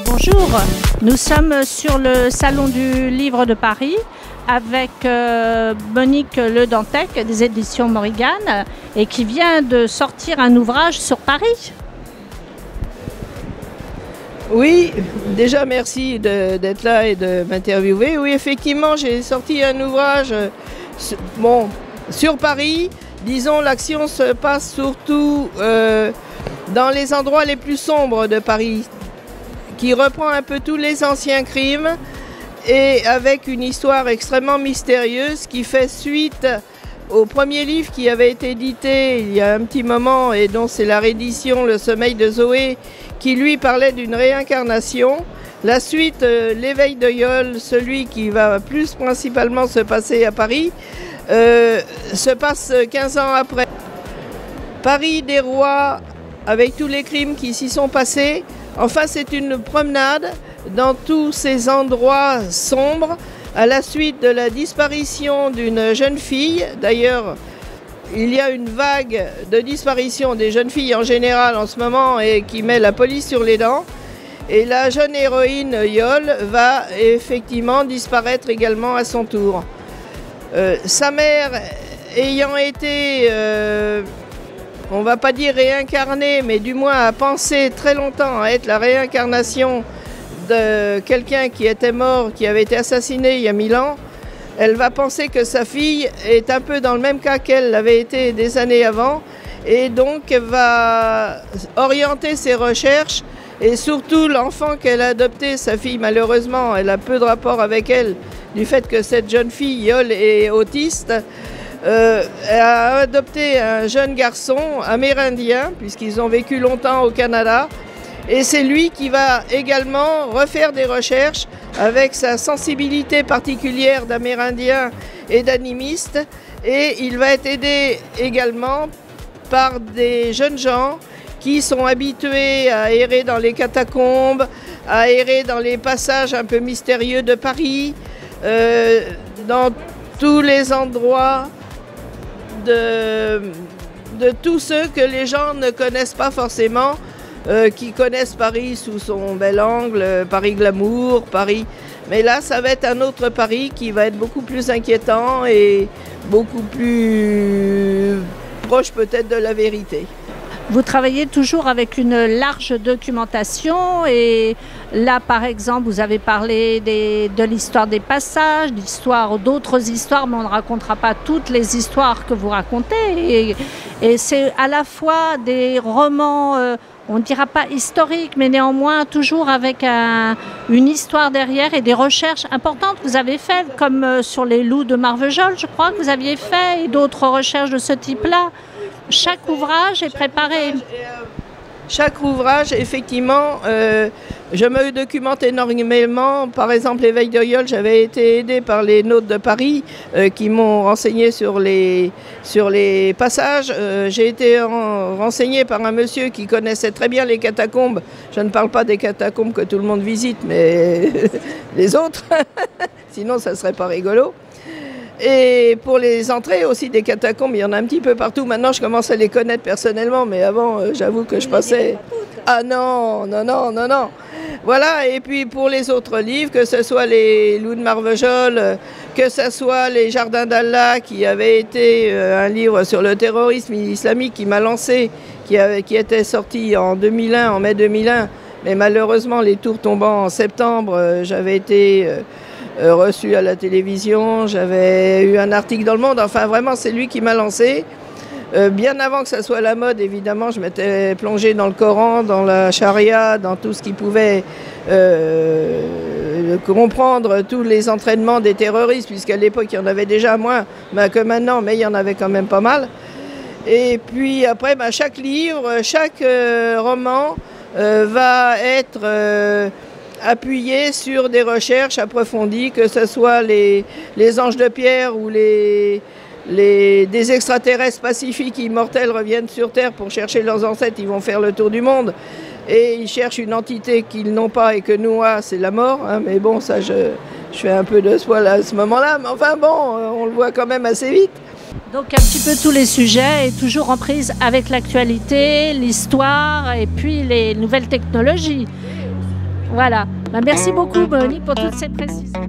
Bonjour, nous sommes sur le Salon du Livre de Paris avec Monique Le Dantec des éditions Morrigan et qui vient de sortir un ouvrage sur Paris. Oui, déjà merci d'être là et de m'interviewer. Oui, effectivement, j'ai sorti un ouvrage sur Paris. Disons, l'action se passe surtout dans les endroits les plus sombres de Paris, qui reprend un peu tous les anciens crimes et avec une histoire extrêmement mystérieuse qui fait suite au premier livre qui avait été édité il y a un petit moment et dont c'est la réédition Le Sommeil de Zoé qui lui parlait d'une réincarnation. La suite, L'éveil de Yole, celui qui va plus principalement se passer à Paris, se passe 15 ans après. Paris des rois avec tous les crimes qui s'y sont passés. Enfin, c'est une promenade dans tous ces endroits sombres à la suite de la disparition d'une jeune fille. D'ailleurs, il y a une vague de disparition des jeunes filles en général en ce moment et qui met la police sur les dents. Et la jeune héroïne Yole va effectivement disparaître également à son tour. Sa mère ayant été... on ne va pas dire réincarnée, mais du moins à penser très longtemps à être la réincarnation de quelqu'un qui était mort, qui avait été assassiné il y a 1000 ans, elle va penser que sa fille est un peu dans le même cas qu'elle l'avait été des années avant, et donc va orienter ses recherches, et surtout l'enfant qu'elle a adopté, sa fille malheureusement, elle a peu de rapport avec elle, du fait que cette jeune fille, Yole, est autiste. A adopté un jeune garçon amérindien, puisqu'ils ont vécu longtemps au Canada. Et c'est lui qui va également refaire des recherches avec sa sensibilité particulière d'amérindien et d'animiste. Et il va être aidé également par des jeunes gens qui sont habitués à errer dans les catacombes, à errer dans les passages un peu mystérieux de Paris, dans tous les endroits de tous ceux que les gens ne connaissent pas forcément, qui connaissent Paris sous son bel angle, Paris glamour, Paris. Mais là, ça va être un autre Paris qui va être beaucoup plus inquiétant et beaucoup plus proche peut-être de la vérité. Vous travaillez toujours avec une large documentation et là, par exemple, vous avez parlé de l'histoire des passages, d'histoire d'autres histoires, mais on ne racontera pas toutes les histoires que vous racontez. Et c'est à la fois des romans, on ne dira pas historiques, mais néanmoins toujours avec une histoire derrière et des recherches importantes que vous avez faites, comme sur les loups de Marvejols, je crois que vous aviez fait, et d'autres recherches de ce type-là. Chaque ouvrage est préparé. Chaque ouvrage, effectivement, je me documente énormément. Par exemple, L'éveil de Yole, j'avais été aidé par les Nôtes de Paris qui m'ont renseigné sur les passages. J'ai été renseigné par un monsieur qui connaissait très bien les catacombes. Je ne parle pas des catacombes que tout le monde visite, mais les autres. Sinon, ça ne serait pas rigolo. Et pour les entrées aussi des catacombes, il y en a un petit peu partout. Maintenant, je commence à les connaître personnellement, mais avant, j'avoue que je passais... Ah non. Voilà, et puis pour les autres livres, que ce soit les Loups de Marvejols, que ce soit les Jardins d'Allah, qui avait été un livre sur le terrorisme islamique qui m'a lancé, qui était sorti en 2001, en mai 2001, mais malheureusement, les tours tombant en septembre, j'avais été... reçu à la télévision, j'avais eu un article dans Le Monde, enfin vraiment c'est lui qui m'a lancé. Bien avant que ça soit la mode, évidemment, je m'étais plongé dans le Coran, dans la charia, dans tout ce qui pouvait comprendre tous les entraînements des terroristes, puisqu'à l'époque il y en avait déjà moins que maintenant, mais il y en avait quand même pas mal. Et puis après, chaque livre, chaque roman va être appuyé sur des recherches approfondies, que ce soit les anges de pierre ou des extraterrestres pacifiques immortels reviennent sur Terre pour chercher leurs ancêtres, ils vont faire le tour du monde. Et ils cherchent une entité qu'ils n'ont pas et que nous, c'est la mort. Hein, mais bon, ça, je fais un peu de spoil à ce moment-là. Mais enfin bon, on le voit quand même assez vite. Donc un petit peu tous les sujets et toujours en prise avec l'actualité, l'histoire et puis les nouvelles technologies. Voilà. Merci beaucoup, Monique, pour toutes ces précisions.